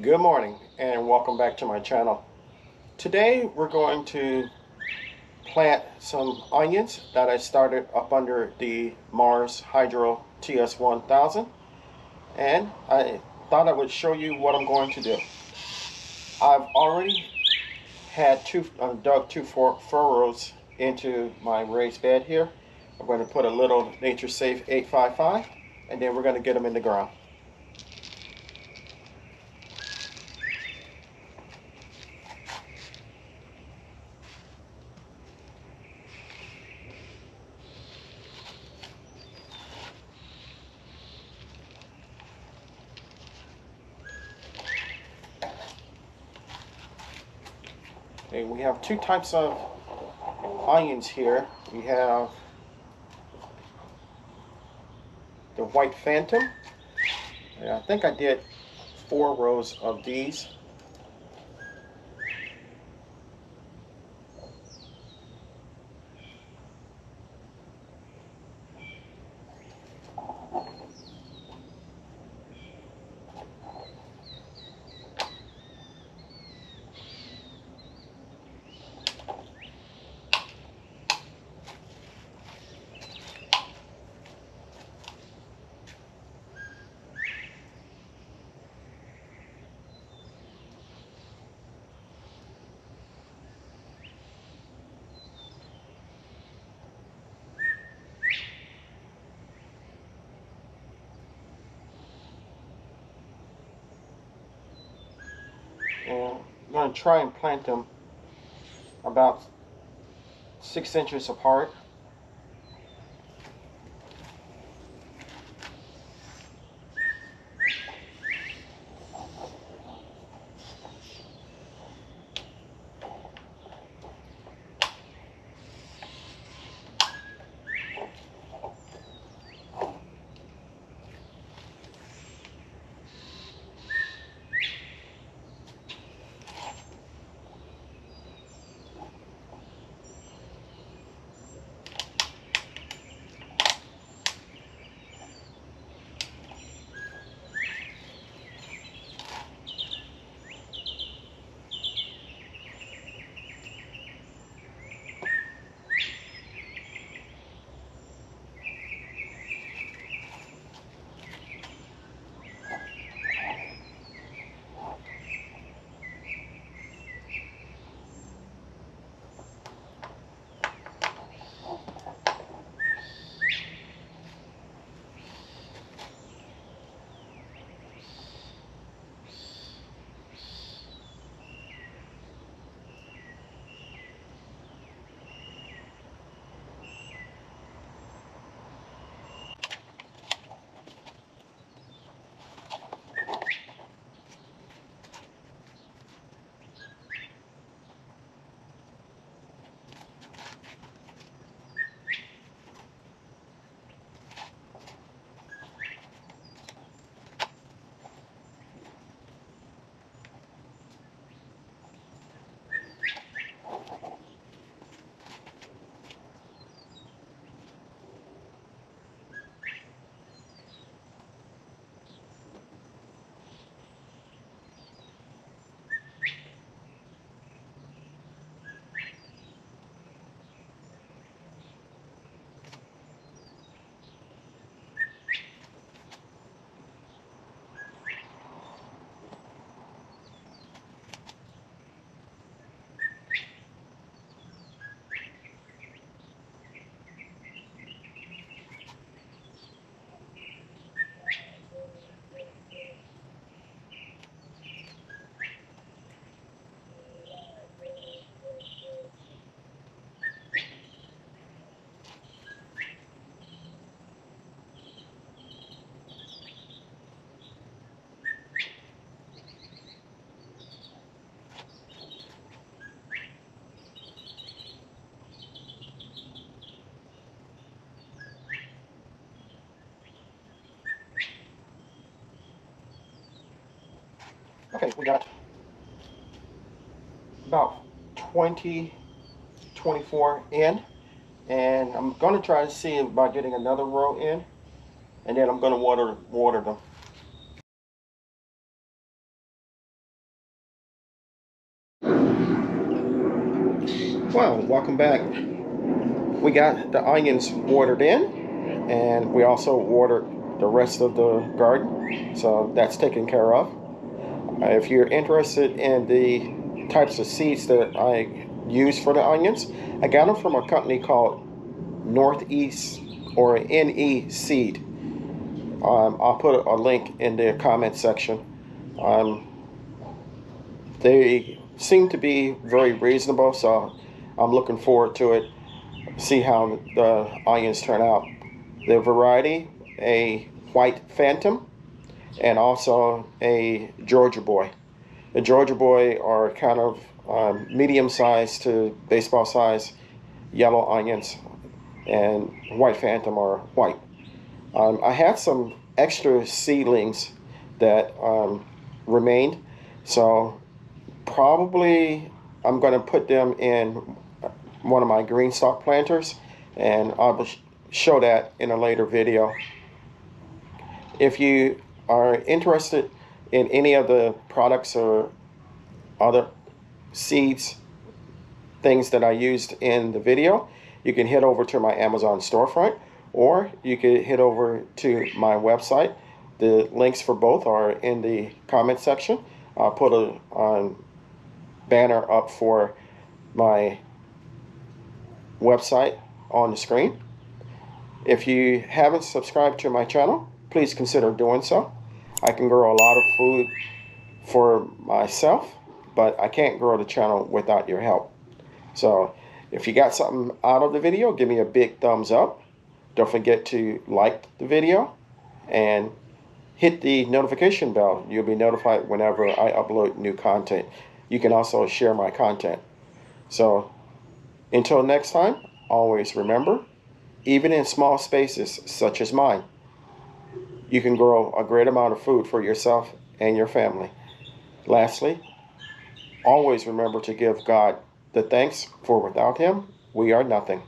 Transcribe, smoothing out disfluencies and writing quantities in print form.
Good morning and welcome back to my channel. Today we're going to plant some onions that I started up under the Mars-Hydro TS1000, and I thought I would show you what I'm going to do. I've already had dug two furrows into my raised bed here. I'm going to put a little Nature Safe 855 and then we're going to get them in the ground. Okay, we have two types of onions here. We have the White Phantom. And I think I did 4 rows of these. And I'm going to try and plant them about 6 inches apart. Okay, we got about 24 in, and I'm going to try to see about getting another row in, and then I'm going to water them. Well, welcome back. We got the onions watered in, and we also watered the rest of the garden, so that's taken care of. If you're interested in the types of seeds that I use for the onions, I got them from a company called Northeast or NE Seed. I'll put a link in the comment section. They seem to be very reasonable, so I'm looking forward to it. See how the onions turn out. The variety, a white phantom, and also a Georgia boy. The Georgia boy are kind of medium-sized to baseball-sized yellow onions, and white phantom are white. I had some extra seedlings that remained, so probably I'm going to put them in one of my green stalk planters, and I'll show that in a later video. If you are interested in any of the products or other seeds, things that I used in the video, you can head over to my Amazon storefront, or you can head over to my website. The links for both are in the comment section. I'll put a banner up for my website on the screen. If you haven't subscribed to my channel, please consider doing so. I can grow a lot of food for myself, but I can't grow the channel without your help. So if you got something out of the video, give me a big thumbs up. Don't forget to like the video and hit the notification bell. You'll be notified whenever I upload new content. You can also share my content. So until next time, always remember, even in small spaces such as mine, you can grow a great amount of food for yourself and your family. Lastly, always remember to give God the thanks, for without Him, we are nothing.